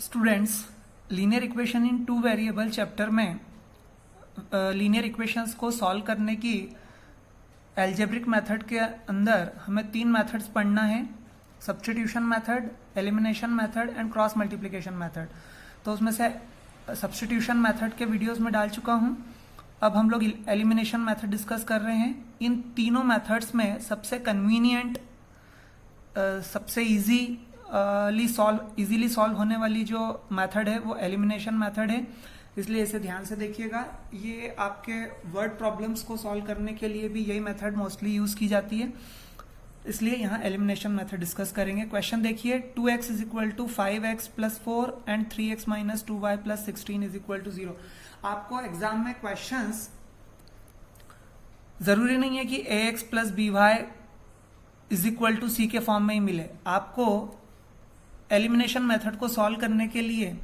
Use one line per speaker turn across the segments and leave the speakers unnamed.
Students, linear equation in two variable chapter में linear equations को solve करने की एल्जेब्रिक मेथड के अंदर हमें 3 मेथड्स पढ़ना है। Substitution method, elimination method and cross multiplication method. तो उसमें से सब्स्टिट्यूशन मेथड के वीडियोस में डाल चुका हूँ। अब हम लोग एलिमिनेशन मेथड डिस्कस कर रहे हैं। इन तीनों मेथड्स में सबसे कन्वीनियंट, सबसे इजीली सॉल्व होने वाली जो मेथड है वो एलिमिनेशन मेथड है, इसलिए इसे ध्यान से देखिएगा। ये आपके वर्ड प्रॉब्लम्स को सॉल्व करने के लिए भी यही मेथड मोस्टली यूज की जाती है, इसलिए यहाँ एलिमिनेशन मेथड डिस्कस करेंगे। क्वेश्चन देखिए, 2x is equal to 5x plus 4 and 3x minus 2y plus 16 is equal to 0। आपको एग्जाम में क्वेश्चंस जरूरी नहीं है कि ax plus by is equal to c के फॉर्म में ही मिले। आपको एलिमिनेशन मेथड को सॉल्व करने के लिए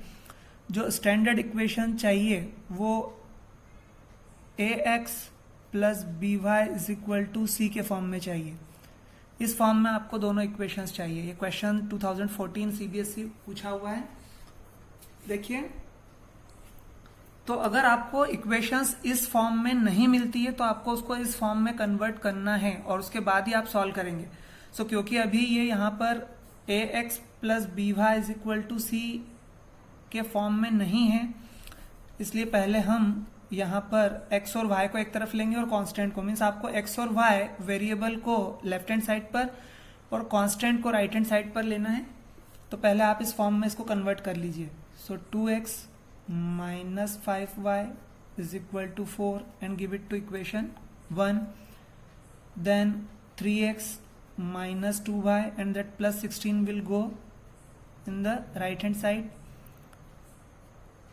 जो स्टैंडर्ड इक्वेशन चाहिए वो ax plus by is equal to c के फॉर्म में चाहिए। इस फॉर्म में आपको दोनों इक्वेशंस चाहिए। ये क्वेश्चन 2014 CBSE पूछा हुआ है। देखिए, तो अगर आपको इक्वेशंस इस फॉर्म में नहीं मिलती है तो आपको उसको इस फॉर्म में कन्वर्ट करना है और उसके बाद ही आप सॉल्व करेंगे। सो क्योंकि अभी ये यहाँ पर ax plus by is equal to c के फॉर्म में नहीं है, इसलिए पहले हम यहाँ पर x और y को एक तरफ लेंगे और कांस्टेंट को, मीन्स आपको x और y वेरिएबल को लेफ्ट हैंड साइड पर और कांस्टेंट को राइट हैंड साइड पर लेना है। तो पहले आप इस फॉर्म में इसको कन्वर्ट कर लीजिए। So 2x minus 5y is equal to 4 and give it to equation 1, then 3x minus 2y and that plus 16 will go in the right hand side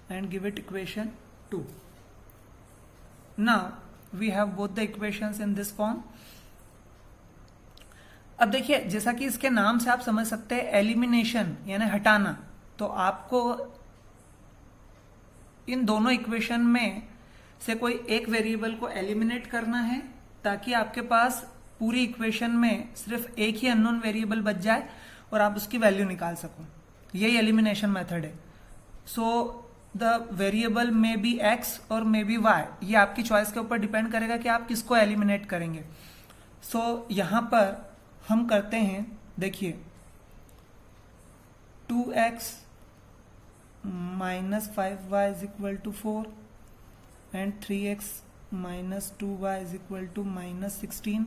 and give it equation 2. Now we have both the equations in this form. अब देखिए, जैसा कि इसके नाम से आप समझ सकते हैं एलिमिनेशन यानी हटाना, तो आपको इन दोनों इक्वेशन में से कोई एक वेरिएबल को एलिमिनेट करना है ताकि आपके पास पूरी इक्वेशन में सिर्फ एक ही अननोन वेरिएबल बच जाए और आप उसकी वैल्यू निकाल सको। यही एलिमिनेशन मेथड है। सो द वेरिएबल में बी एक्स और मे बी वाई, ये आपकी चॉइस के ऊपर डिपेंड करेगा कि आप किसको एलिमिनेट करेंगे। सो यहां पर हम करते हैं, देखिए 2x minus 5y is equal to 4 and 3x minus 2y is equal to minus 16।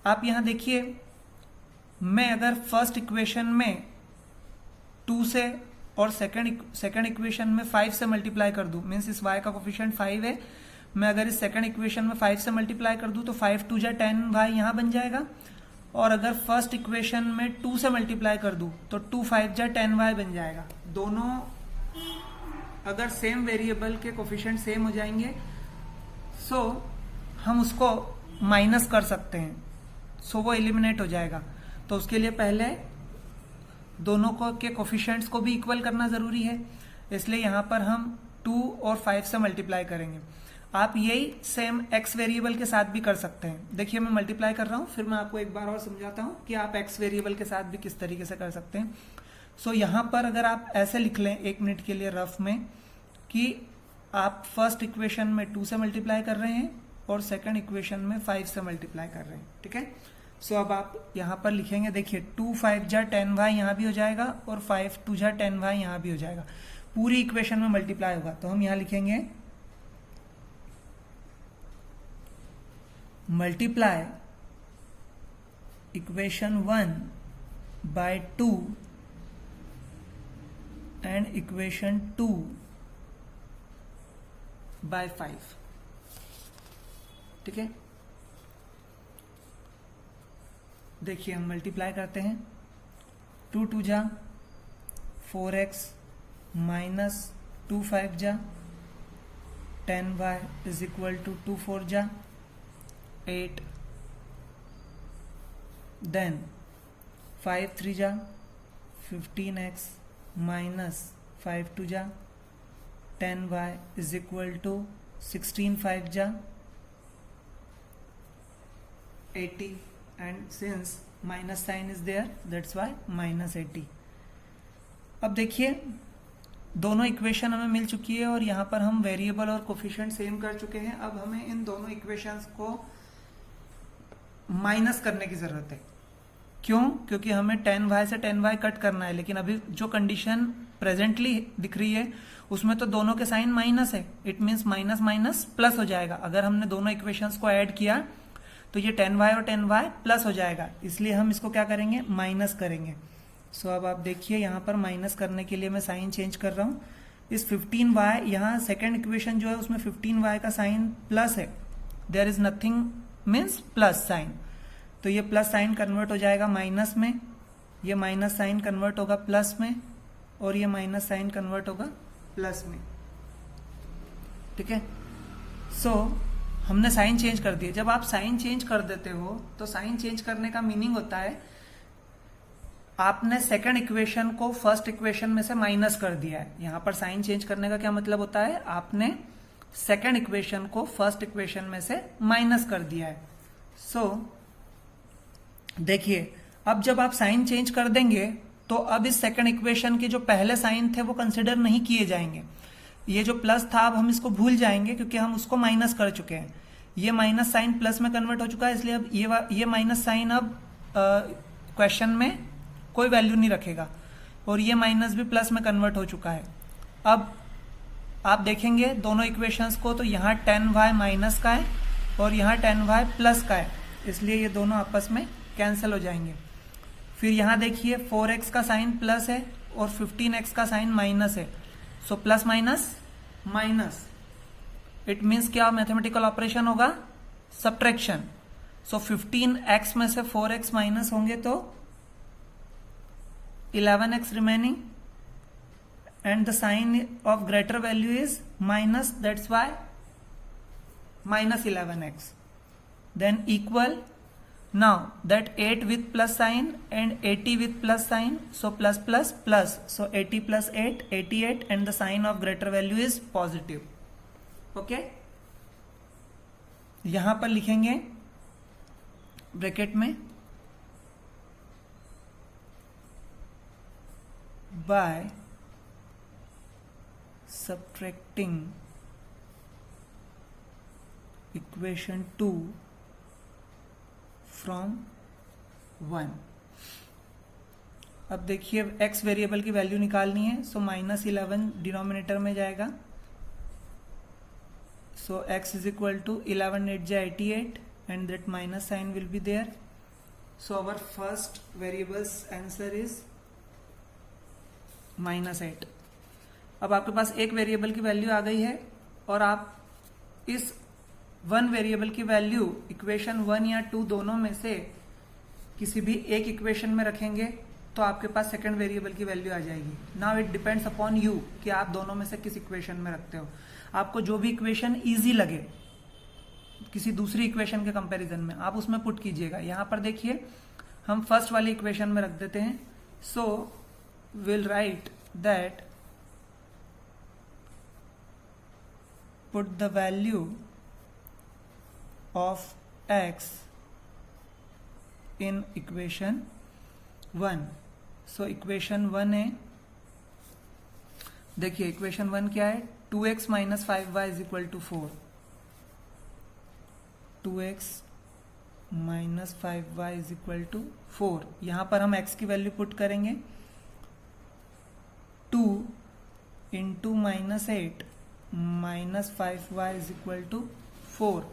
आप यहां देखिए, मैं अगर फर्स्ट इक्वेशन में 2 से और सेकंड इक्वेशन में 5 से मल्टीप्लाई कर दूं, मीन्स इस y का कोफिशिएंट 5 है, मैं अगर इस सेकंड इक्वेशन में 5 से मल्टीप्लाई कर दूं तो 5 2 जा 10y यहां बन जाएगा। और अगर फर्स्ट इक्वेशन में 2 से मल्टीप्लाई कर दूं तो 2 5 जा 10y बन जाएगा। दोनों अगर सेम वेरिएबल के कोफिशिएंट सेम हो जाएंगे सो हम उसको माइनस कर सकते हैं, सो वो एलिमिनेट हो जाएगा। तो उसके लिए पहले दोनों को के कोफिशिएंट्स को भी इक्वल करना जरूरी है, इसलिए यहां पर हम 2 और 5 से मल्टीप्लाई करेंगे। आप यही सेम x वेरिएबल के साथ भी कर सकते हैं। देखिए, मैं मल्टीप्लाई कर रहा हूं, फिर मैं आपको एक बार और समझाता हूं कि आप x वेरिएबल के साथ भी किस तरीके से कर सकते हैं। सो यहां पर अगर आप ऐसे लिख लें 1 मिनट के लिए रफ में कि आप फर्स्ट इक्वेशन में 2 से मल्टीप्लाई कर रहे हैं और सेकंड इक्वेशन में 5 से मल्टीप्लाई कर रहे हैं, ठीक है। सो अब आप यहां पर लिखेंगे, देखिए 2 5 जा 10y यहां भी हो जाएगा और 5 2 जा 10y यहां भी हो जाएगा, पूरी इक्वेशन में मल्टीप्लाई होगा। तो हम यहां लिखेंगे multiply equation 1 by 2 and equation 2 by 5, ठीक है। देखिए, हम मल्टीप्लाई करते हैं, 2 2 जा 4x माइनस 2 5 जा 10y इज इक्वल टू 2 4 जा 8, देन 5 3 जा 15x माइनस 5 2 जा 10y इज इक्वल टू 16 5 जा 80, and since minus sign is there, that's why minus 80। अब देखिए दोनों इक्वेशन हमें मिल चुकी है और यहाँ पर हम वेरिएबल और कोफिशिएंट सेम कर चुके हैं। अब हमें इन दोनों इक्वेशंस को माइनस करने की जरूरत है। क्यों? क्योंकि हमें 10y से 10y कट करना है, लेकिन अभी जो कंडीशन प्रेजेंटली दिख रही है उसमें तो दोनों के साइन माइनस है। It means minus minus plus हो जाएगा। अगर हमने दोनों इक्वेशंस को ऐड किया तो ये 10y और 10y प्लस हो जाएगा, इसलिए हम इसको क्या करेंगे, माइनस करेंगे। सो अब आप देखिए यहाँ पर माइनस करने के लिए मैं साइन चेंज कर रहा हूँ। इस 15y, यहाँ सेकेंड इक्वेशन जो है उसमें 15y का साइन प्लस है, there is nothing means plus sign, तो ये प्लस साइन कन्वर्ट हो जाएगा माइनस में, ये माइनस साइन कन्वर्ट होगा प्लस में, और ये माइनस साइन कन्वर्ट होगा प्लस में। ठीक है, सो हमने साइन चेंज कर दिया। जब आप साइन चेंज कर देते हो तो साइन चेंज करने का मीनिंग होता है आपने सेकंड इक्वेशन को फर्स्ट इक्वेशन में से माइनस कर दिया है। यहां पर साइन चेंज करने का क्या मतलब होता है, आपने सेकंड इक्वेशन को फर्स्ट इक्वेशन में से माइनस कर दिया है। सो देखिए, अब जब आप साइन चेंज कर देंगे तो अब इस सेकंड इक्वेशन के जो पहले साइन थे वो कंसिडर नहीं किए जाएंगे। ये जो प्लस था अब हम इसको भूल जाएंगे क्योंकि हम उसको माइनस कर चुके हैं। ये माइनस साइन प्लस में कन्वर्ट हो चुका है, इसलिए अब ये माइनस साइन अब क्वेश्चन में कोई वैल्यू नहीं रखेगा, और ये माइनस भी प्लस में कन्वर्ट हो चुका है। अब आप देखेंगे दोनों इक्वेशंस को, तो यहाँ 10y माइनस का है और यहाँ 10y प्लस का है, इसलिए ये दोनों आपस में कैंसिल हो जाएंगे। फिर यहाँ देखिए 4x का साइन प्लस है और 15x का साइन माइनस है, so plus minus minus, it means क्या मैथमेटिकल ऑपरेशन होगा, सब्ट्रैक्शन। सो 15x में से 4x माइनस होंगे तो 11x remaining, and the sign of greater value is minus, that's why minus 11x. Then equal, now that 8 with plus sign and 80 with plus sign, so plus plus plus, so 80 plus 8 88, and the sign of greater value is positive. Okay, यहां पर लिखेंगे bracket में by subtracting equation 2 from 1। अब देखिए x variable की value निकालनी है, so minus 11 denominator में जाएगा, so x is equal to 11 8 जा 88 and that minus sign will be there. So our first variables answer is -8। अब आपके पास एक वेरिएबल की वैल्यू आ गई है और आप इस वन वेरिएबल की वैल्यू इक्वेशन 1 या 2 दोनों में से किसी भी एक इक्वेशन में रखेंगे तो आपके पास सेकंड वेरिएबल की वैल्यू आ जाएगी। Now it depends upon you कि आप दोनों में से किस इक्वेशन में रखते हो। आपको जो भी इक्वेशन इजी लगे किसी दूसरी इक्वेशन के कंपैरिजन में, आप उसमें पुट कीजिएगा। यहां पर देखिए हम फर्स्ट वाली इक्वेशन में रख देते हैं, सो we'll write that put the value of x in equation 1। so equation 1 है, देखिए इक्वेशन 1 क्या है, 2x minus 5y is equal to 4, 2x minus 5y is equal to 4। यहां पर हम x की वैल्यू पुट करेंगे, 2 into -8 minus 5y is equal to 4।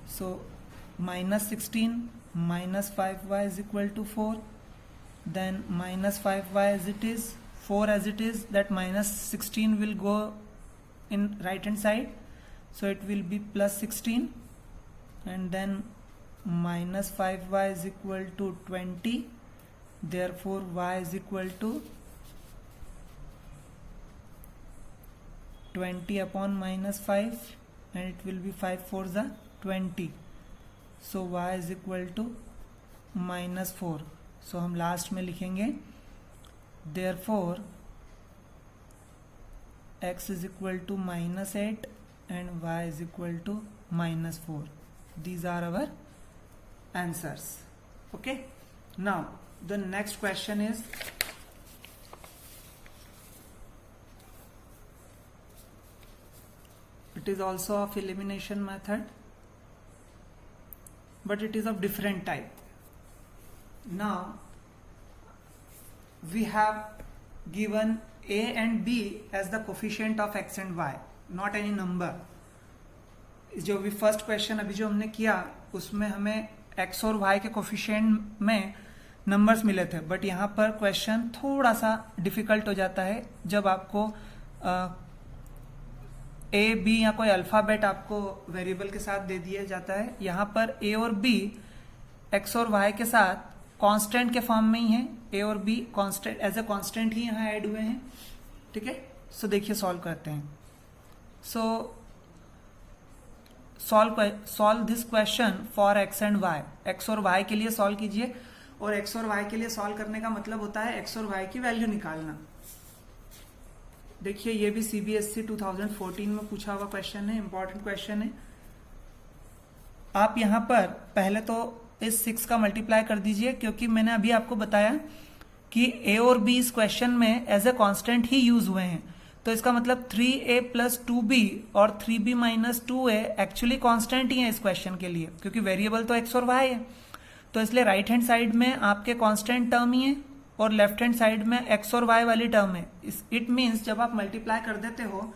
So -16 minus 5y is equal to 4, then minus 5y as it is, 4 as it is, that -16 will go in right hand side, so it will be +16, and then minus 5y is equal to 20, therefore y is equal to 20 upon -5, and it will be 5 4s are 20, so y is equal to -4। so हम last में लिखेंगे therefore x is equal to -8 and y is equal to -4। these are our answers। okay, now the next question is it is also of elimination method, but it is of different type. Now we have given a and b as the coefficient of x and y, not any number. जो भी first question अभी जो हमने किया उसमें हमें x और y के कोफिशिएंट में नंबर्स मिले थे, बट यहाँ पर क्वेश्चन थोड़ा सा डिफिकल्ट हो जाता है जब आपको ए बी या कोई अल्फाबेट आपको वेरिएबल के साथ दे दिया जाता है। यहाँ पर ए और बी एक्स और वाई के साथ कांस्टेंट के फॉर्म में ही है, ए और B constant as a constant ही यहाँ ऐड हुए हैं। ठीक है, सो देखिए सॉल्व करते हैं। So solve this question for X and Y. X और वाई के लिए सॉल्व कीजिए, और एक्स और वाई के लिए सॉल्व करने का मतलब होता है एक्स और वाई की वैल्यू निकालना। देखिए ये भी सीबीएसई 2014 में पूछा हुआ क्वेश्चन है, इंपॉर्टेंट क्वेश्चन है। आप यहां पर पहले तो इस 6 का मल्टीप्लाई कर दीजिए, क्योंकि मैंने अभी आपको बताया कि ए और बी इस क्वेश्चन में एज ए कांस्टेंट ही यूज हुए हैं, तो इसका मतलब 3a + 2b और 3b - 2a एक्चुअली कांस्टेंट ही है इस क्वेश्चन के लिए, क्योंकि वेरिएबल तो एक्स और वाई है। तो इसलिए राइट हैंड साइड में आपके कांस्टेंट टर्म ही है और लेफ्ट हैंड साइड में एक्स और वाई वाली टर्म है। इट मीन्स जब आप मल्टीप्लाई कर देते हो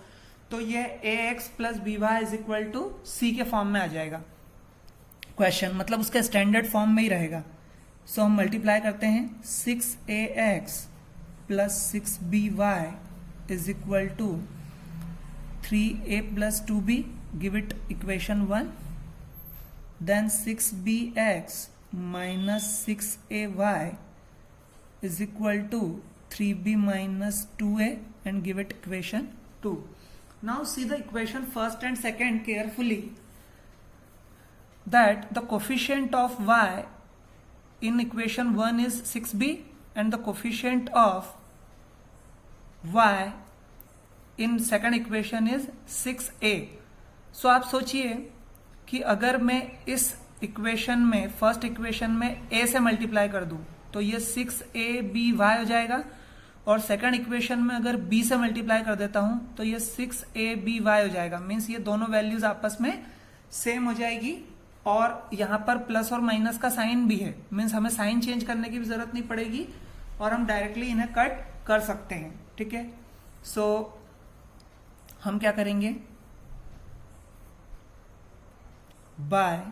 तो ये ax + by = c के फॉर्म में आ जाएगा क्वेश्चन, मतलब उसके स्टैंडर्ड फॉर्म में ही रहेगा। सो हम मल्टीप्लाई करते हैं 6ax + 6by = 3a + 2b, give it equation 1, then 6bx - 6ay = 3b - 2a and give it equation 2. Now see the equation first and second carefully, that the coefficient of y in equation 1 is 6b and the coefficient of y in second equation is 6a. So आप सोचिए कि अगर मैं इस equation में first equation में a से multiply कर दूं तो ये 6aby हो जाएगा, और सेकंड इक्वेशन में अगर b से मल्टीप्लाई कर देता हूं तो ये 6aby हो जाएगा। मीन्स ये दोनों वैल्यूज आपस में सेम हो जाएगी, और यहां पर प्लस और माइनस का साइन भी है। मीन्स हमें साइन चेंज करने की भी जरूरत नहीं पड़ेगी और हम डायरेक्टली इन्हें कट कर सकते हैं। ठीक है, सो हम क्या करेंगे, by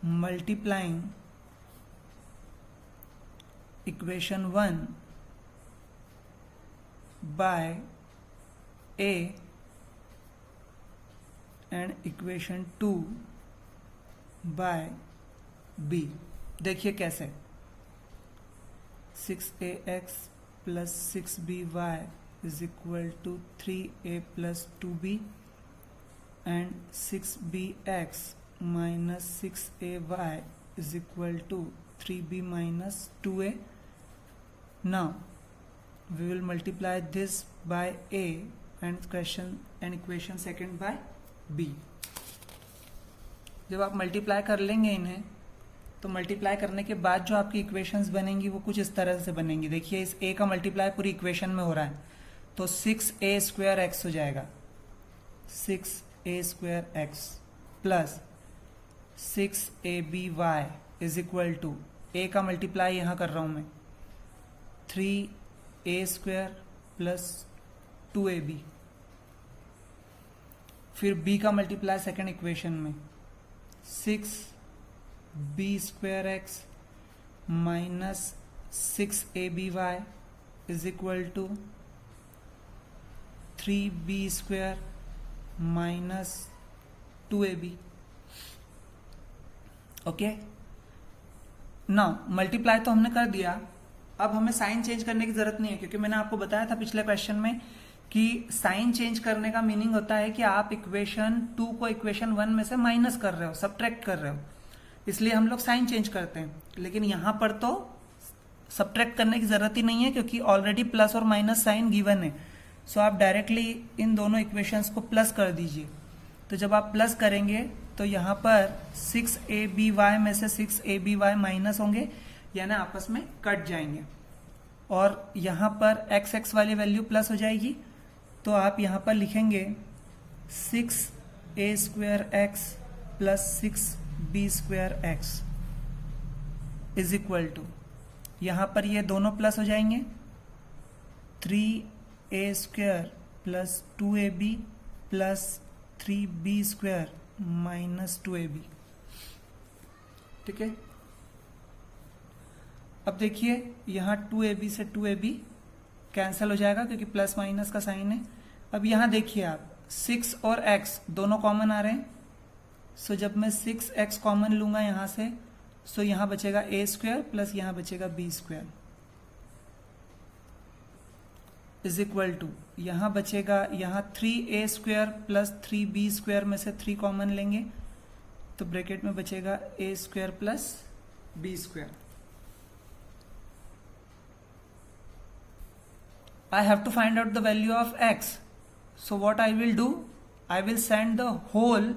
multiplying equation 1 by a and equation 2 by b। देखिए कैसे, 6ax + 6by = 3a + 2b and 6bx - 6ay = 3b - 2a. Now we will multiply this by a and equation second by b. जब आप मल्टीप्लाई कर लेंगे इन्हें तो multiply करने के बाद जो आपकी इक्वेशंस बनेंगी वो कुछ इस तरह से बनेंगी। देखिए इस a का मल्टीप्लाई पूरी इक्वेशन में हो रहा है, तो 6a² x हो जाएगा, 6a² x plus 6aby = a का मल्टीप्लाई यहां कर रहा हूं मैं 3a² + 2ab, फिर b का मल्टीप्लाई सेकेंड इक्वेशन में 6b² x - 6aby = 3b² - 2ab। Okay, now multiply तो हमने कर दिया, अब हमें साइन चेंज करने की जरूरत नहीं है, क्योंकि मैंने आपको बताया था पिछले क्वेश्चन में कि साइन चेंज करने का मीनिंग होता है कि आप इक्वेशन 2 को इक्वेशन 1 में से माइनस कर रहे हो, सब्ट्रैक्ट कर रहे हो, इसलिए हम लोग साइन चेंज करते हैं। लेकिन यहां पर तो सब्ट्रैक्ट करने की जरूरत ही नहीं है, क्योंकि ऑलरेडी प्लस और माइनस साइन गिवन है। सो आप डायरेक्टली इन दोनों इक्वेशंस को प्लस कर दीजिए। तो जब आप प्लस करेंगे तो यहाँ पर 6ABY में से 6ABY माइनस होंगे, यानी आपस में कट जाएंगे, और यहाँ पर XX वाली वैल्यू प्लस हो जाएगी। तो आप यहाँ पर लिखेंगे 6A² plus 6B² is equal to, यहाँ पर ये दोनों प्लस हो जाएंगे, 3A² plus 2AB plus 3B² minus 2AB। ठीक है, अब देखिए यहाँ 2AB से 2AB कैंसिल हो जाएगा क्योंकि प्लस माइनस का साइन है। अब यहाँ देखिए आप 6 और x दोनों कॉमन आ रहे हैं, सो जब मैं 6x कॉमन लूंगा यहाँ से, सो यहाँ बचेगा A² प्लस यहाँ बचेगा B² इज इक्वल टू, यहाँ बचेगा, यहाँ 3A² प्लस 3B² में से 3 कॉमन लेंगे तो ब्रैकेट में बचेगा A² plus B²। I have to find out the value of x. So what I will do? I will send the whole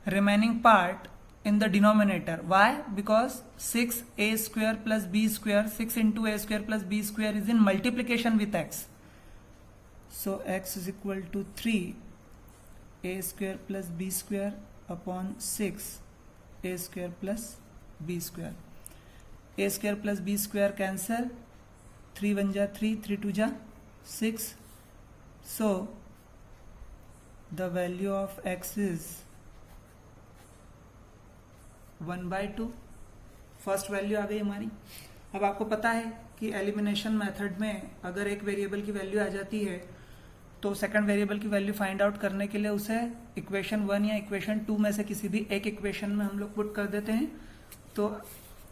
remaining part in the denominator. Why? Because 6A² plus B², 6 into A² plus B² is in multiplication with x. So x is equal to 3A² plus B² upon 6 A² plus B². A² plus B² cancel, 3 1 जा 3, 3 2 जा 6. So the value of x is 1/2. First value आ गई हमारी। अब आपको पता है कि एलिमिनेशन मेथड में अगर एक वेरिएबल की वैल्यू आ जाती है तो सेकंड वेरिएबल की वैल्यू फाइंड आउट करने के लिए उसे इक्वेशन 1 या इक्वेशन 2 में से किसी भी एक इक्वेशन में हम लोग पुट कर देते हैं। तो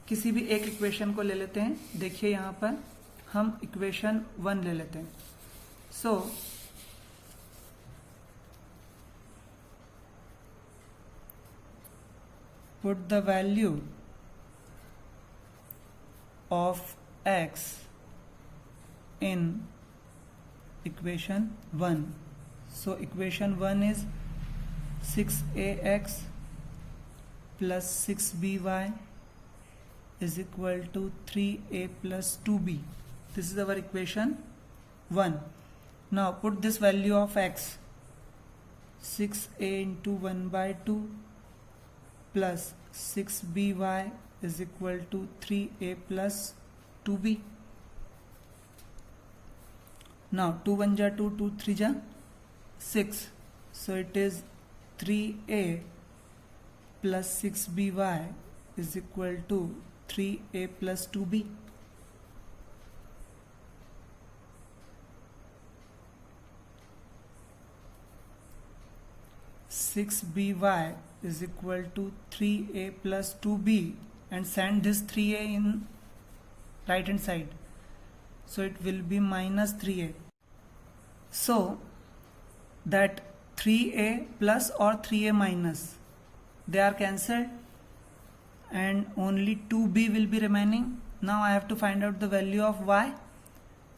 किसी भी एक इक्वेशन को ले लेते हैं। देखिए यहाँ पर हम इक्वेशन 1 ले लेते हैं। So put the value of x in equation 1. So equation 1 is 6ax plus 6by is equal to 3a plus 2b. This is our equation 1. Now put this value of x, 6a into 1/2 plus 6by is equal to 3a plus 2b. Now 2 1 ja 2, 2 3 ja 6. So it is 3a plus 6by is equal to 3a plus 2b. Six by is equal to 3a plus 2b, and send this 3a in right hand side, so it will be minus 3a. So that 3a plus or 3a minus, they are cancelled and only 2b will be remaining. Now I have to find out the value of y,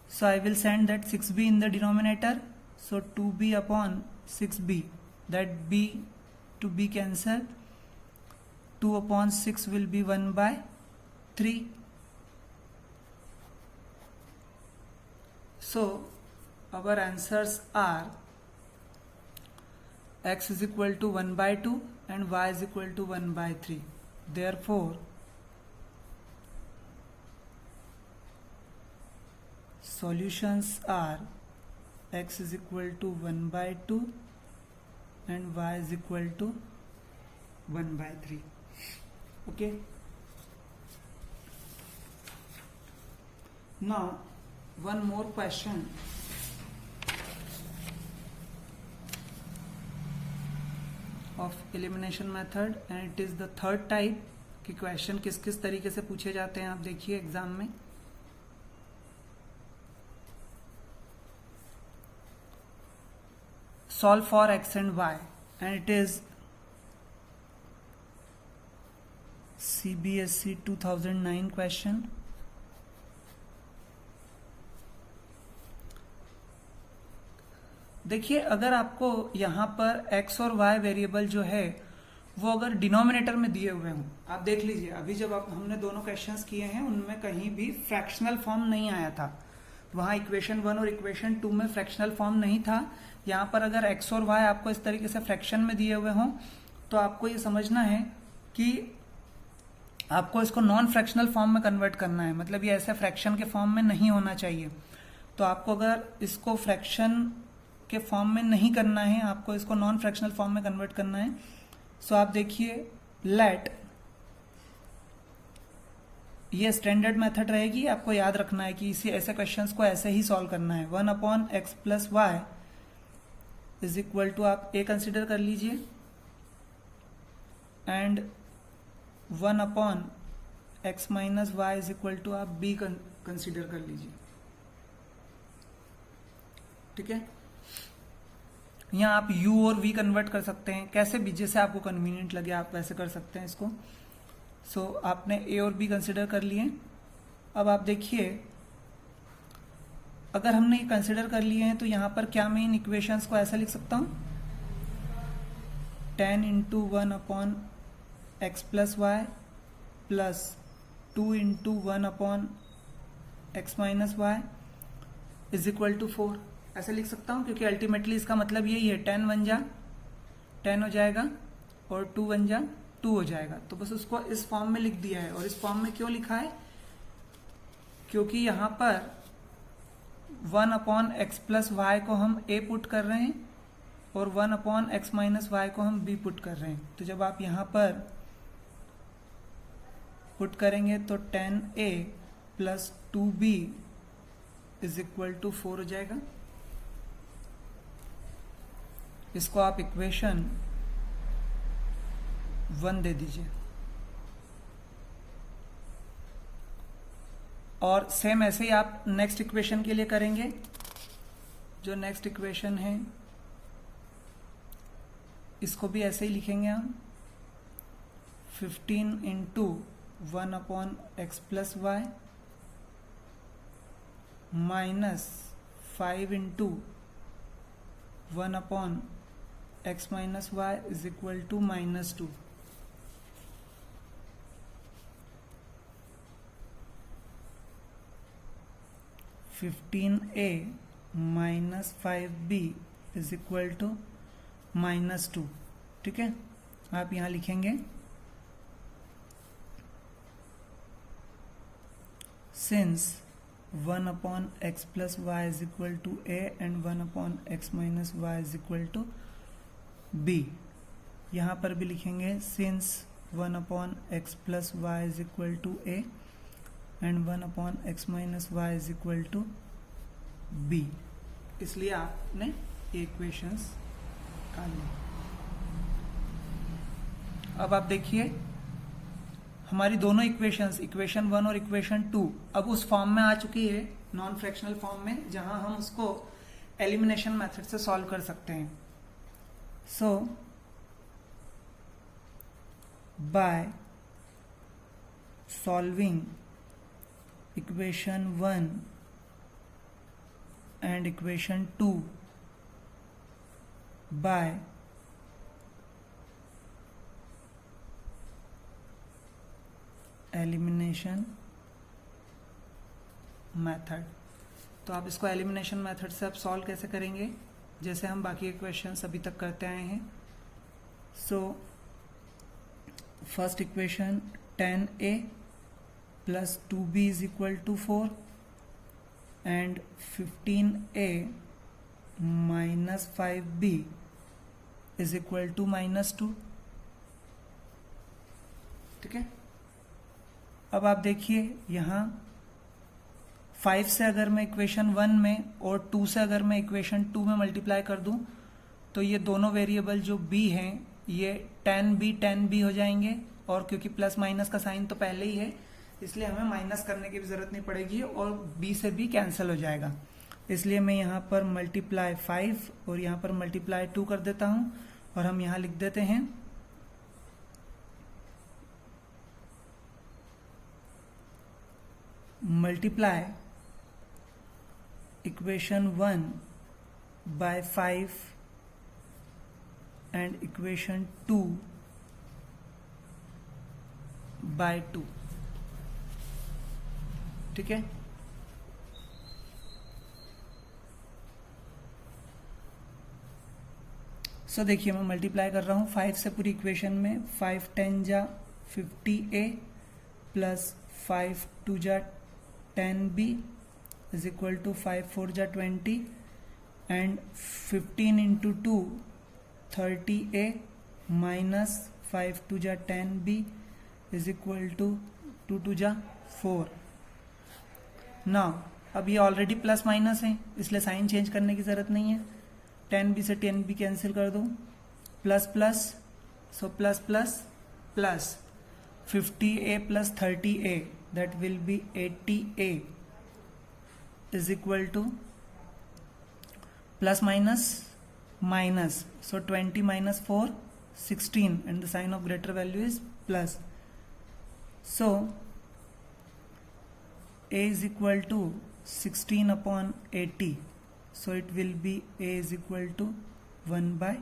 so I will send that 6b in the denominator, so 2b upon 6b, that b to b cancel, 2 upon 6 will be 1/3. So our answers are x is equal to 1/2 and y is equal to 1/3. Therefore solutions are x is equal to 1/2 and y is equal to 1/3. Okay, now one more question. Of elimination method, and it is the third type कि question किस किस तरीके से पूछे जाते हैं। आप देखिए एग्जाम में, solve for x and y, and it is CBSE 2009 question. देखिए अगर आपको यहाँ पर x और y वेरिएबल जो है वो अगर डिनोमिनेटर में दिए हुए हों, आप देख लीजिए अभी जब हमने दोनों क्वेश्चंस किए हैं उनमें कहीं भी फ्रैक्शनल फॉर्म नहीं आया था, वहां इक्वेशन 1 और इक्वेशन 2 में फ्रैक्शनल फॉर्म नहीं था। यहाँ पर अगर x और y आपको इस तरीके से फ्रैक्शन में दिए हुए हों तो आपको ये समझना है कि आपको इसको नॉन फ्रैक्शनल फॉर्म में कन्वर्ट करना है, मतलब ये ऐसे फ्रैक्शन के फॉर्म में नहीं होना चाहिए। तो आपको अगर इसको फ्रैक्शन के फॉर्म में नहीं करना है, आपको इसको नॉन फ्रैक्शनल फॉर्म में कन्वर्ट करना है। सो आप देखिए लेट, ये स्टैंडर्ड मेथड रहेगी, आपको याद रखना है कि इसी ऐसे क्वेश्चंस को ऐसे ही सॉल्व करना है। 1/x plus Y is equal to, आप a कंसिडर कर लीजिए and 1/x minus Y is equal to आप b कंसिडर कर लीजिए। ठीक है, यहाँ आप u और v कन्वर्ट कर सकते हैं, कैसे भी जैसे आपको कन्वीनियंट लगे आप वैसे कर सकते हैं इसको। सो आपने a और b कंसिडर कर लिए। अब आप देखिए अगर हमने ये कंसिडर कर लिए हैं तो यहाँ पर क्या मैं इन इक्वेशंस को ऐसा लिख सकता हूँ, 10 into 1/x plus Y plus 2 into 1/x minus Y is equal to 4, ऐसे लिख सकता हूँ, क्योंकि अल्टीमेटली इसका मतलब यही है 10 1 जा 10 हो जाएगा और 2 1 जा 2 हो जाएगा। तो बस उसको इस फॉर्म में लिख दिया है। और इस फॉर्म में क्यों लिखा है, क्योंकि यहाँ पर 1/x प्लस वाई को हम a पुट कर रहे हैं और 1/x माइनस वाई को हम b पुट कर रहे हैं। तो जब आप यहाँ पर पुट करेंगे तो 10a plus 2b is equal to 4 हो जाएगा। इसको आप इक्वेशन 1 दे दीजिए। और सेम ऐसे ही आप नेक्स्ट इक्वेशन के लिए करेंगे। जो नेक्स्ट इक्वेशन है इसको भी ऐसे ही लिखेंगे हम, 15 into 1/x plus Y minus 5 into 1/x minus Y is equal to -2। (15a minus 5b is equal to -2। ठीक है, आप यहां लिखेंगे since 1/x plus Y is equal to a and 1/x minus Y is equal to b। यहां पर भी लिखेंगे since 1/x plus Y is equal to a and 1/x minus Y is equal to b। इसलिए आपने ये equations निकाल ली। अब आप देखिए हमारी दोनों इक्वेशंस, इक्वेशन 1 और इक्वेशन 2 अब उस फॉर्म में आ चुकी है, नॉन फ्रैक्शनल फॉर्म में, जहां हम उसको एलिमिनेशन मेथड से सॉल्व कर सकते हैं। सो by solving equation 1 and equation 2 by elimination method। तो आप इसको एलिमिनेशन मेथड से आप सॉल्व कैसे करेंगे, जैसे हम बाकी के क्वेश्चंस अभी तक करते आए हैं। So first equation 10a plus 2b is equal to 4 and 15a minus 5b is equal to -2। ठीक है, अब आप देखिए यहाँ 5 से अगर मैं इक्वेशन 1 में और 2 से अगर मैं इक्वेशन 2 में मल्टीप्लाई कर दूं तो ये दोनों वेरिएबल जो b हैं ये 10b हो जाएंगे, और क्योंकि प्लस माइनस का साइन तो पहले ही है इसलिए हमें माइनस करने की भी जरूरत नहीं पड़ेगी और b से b कैंसिल हो जाएगा। इसलिए मैं यहाँ पर मल्टीप्लाई 5 और यहाँ पर मल्टीप्लाई 2 कर देता हूँ और हम यहाँ लिख देते हैं multiply equation 1 by 5 and equation 2 by 2। ठीक है, सो देखिए मैं मल्टीप्लाई कर रहा हूँ 5 से पूरी इक्वेशन में। 5 10 जा 50a प्लस 5 2 जा 10b इज इक्वल टू 5 4 जा 20 एंड 15 इंटू 2 30a माइनस 5 2 जा 10b इज इक्वल टू 2 2 जा 4। नाउ अब ये ऑलरेडी प्लस माइनस है, इसलिए साइन चेंज करने की जरूरत नहीं है। 10b से 10b कैंसिल कर दो, plus plus, so plus plus plus 50a plus 30a that will be 80a is equal two plus minus minus, so 20 minus 4 16 and the sign of greater value is plus, so a is equal to 16 upon 80, so it will be a is equal to 1 by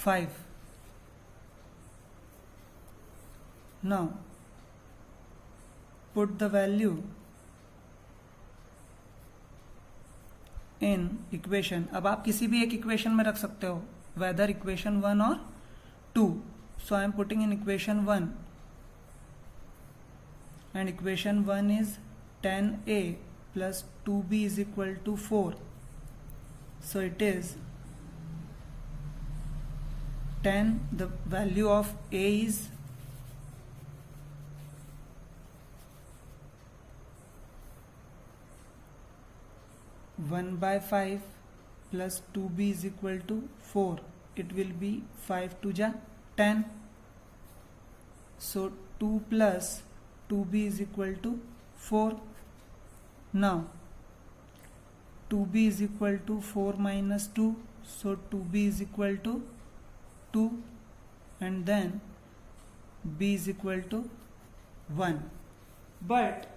5. Now put the value in equation. अब आप किसी भी एक equation में रख सकते हो, weather equation 1 और 2। So I am putting in equation 1 and equation 1 is 10a plus 2b is equal to 4। So it is 10, the value of a is 1 by 5 plus 2b is equal to 4. It will be 5 2 ja 10. So 2 plus 2b is equal to 4. Now 2b is equal to 4 minus 2. So 2b is equal to 2 and then b is equal to 1. But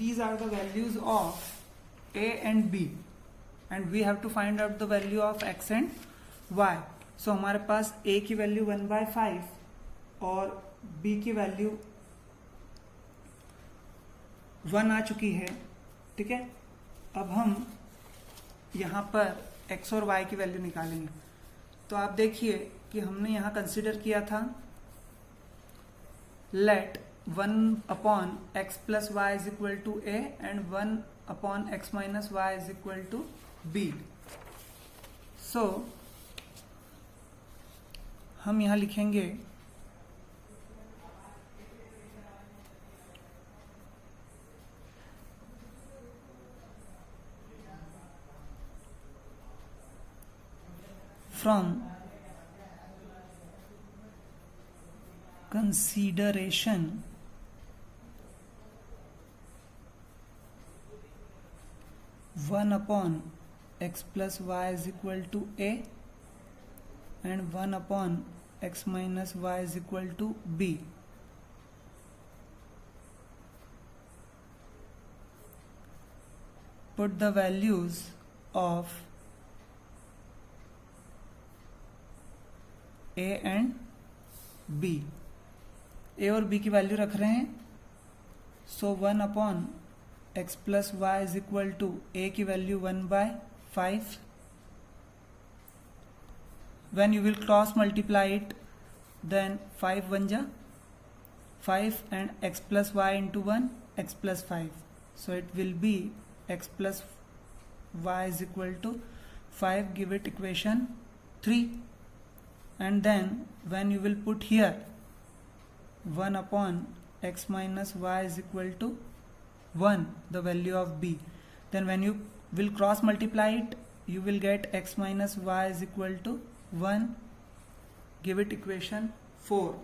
these are the values of a and b and we have to find out the value of x and y. So हमारे पास a की value 1 by 5 और b की value 1 आ चुकी है। ठीक है, अब हम यहाँ पर x और y की वैल्यू निकालेंगे। तो आप देखिए कि हमने यहाँ कंसिडर किया था let 1 upon x plus Y is equal to a and 1 upon x minus Y is equal to b। So हम यहां लिखेंगे from consideration one upon x plus y is equal to a and 1 upon x minus y is equal to b. Put the values of a and b. a और b की value रख रहे हैं। सो 1 upon x plus y is equal to a की value 1 by 5. When you will cross multiply it, then 5 1 ja 5 and x plus y into 1 x plus 5. So it will be x plus y is equal to 5. Give it equation 3. And then when you will put here 1 upon x minus y is equal to 1, the value of b, then when you will cross multiply it, you will get x minus y is equal to 1. Give it equation 4.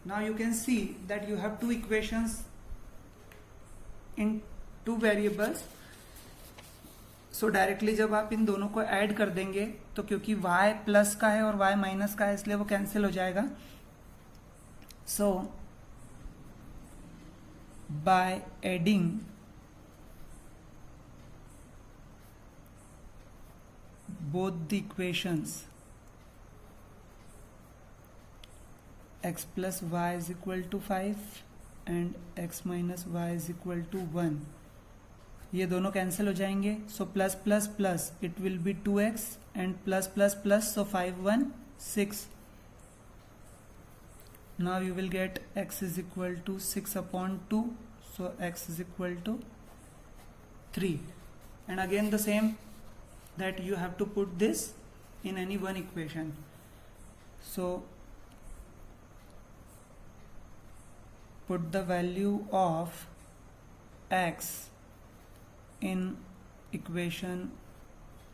Now you can see that you have two equations in two variables. So directly जब आप इन दोनों को add कर देंगे तो क्योंकि y plus का है और y माइनस का है इसलिए वो कैंसिल हो जाएगा। So by adding both the equations x plus y is equal to 5 and x minus y is equal to 1. ये दोनों कैंसिल हो जाएंगे, so plus plus plus it will be 2x and plus plus plus, so 5 1 6. Now you will get x is equal to 6 upon 2, so x is equal to 3. And again the same, that you have to put this in any one equation. So put the value of x in equation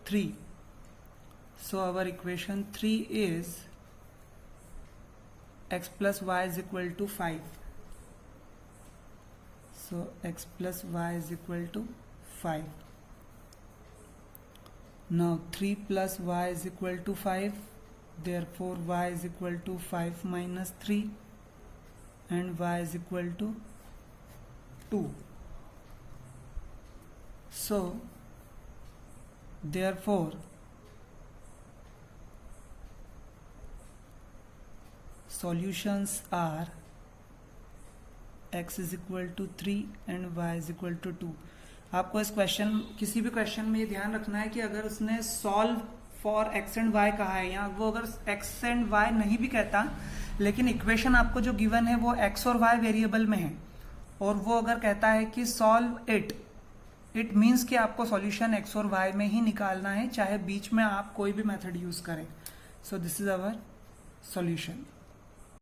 3. So our equation 3 is x plus y is equal to 5. So x plus y is equal to 5. Now 3 plus y is equal to 5. Therefore y is equal to 5 minus 3 and y is equal to 2. So therefore solutions are x is equal to 3 and y is equal to 2. आपको इस question, किसी भी question में ये ध्यान रखना है कि अगर उसने solve for X and Y कहा है, या वो अगर एक्स एंड वाई नहीं भी कहता, लेकिन इक्वेशन आपको जो गिवन है वो एक्स और वाई वेरिएबल में है, और वो अगर कहता है कि सॉल्व इट मीन्स कि आपको सॉल्यूशन एक्स और वाई में ही निकालना है, चाहे बीच में आप कोई भी मेथड यूज करें. So this is our solution.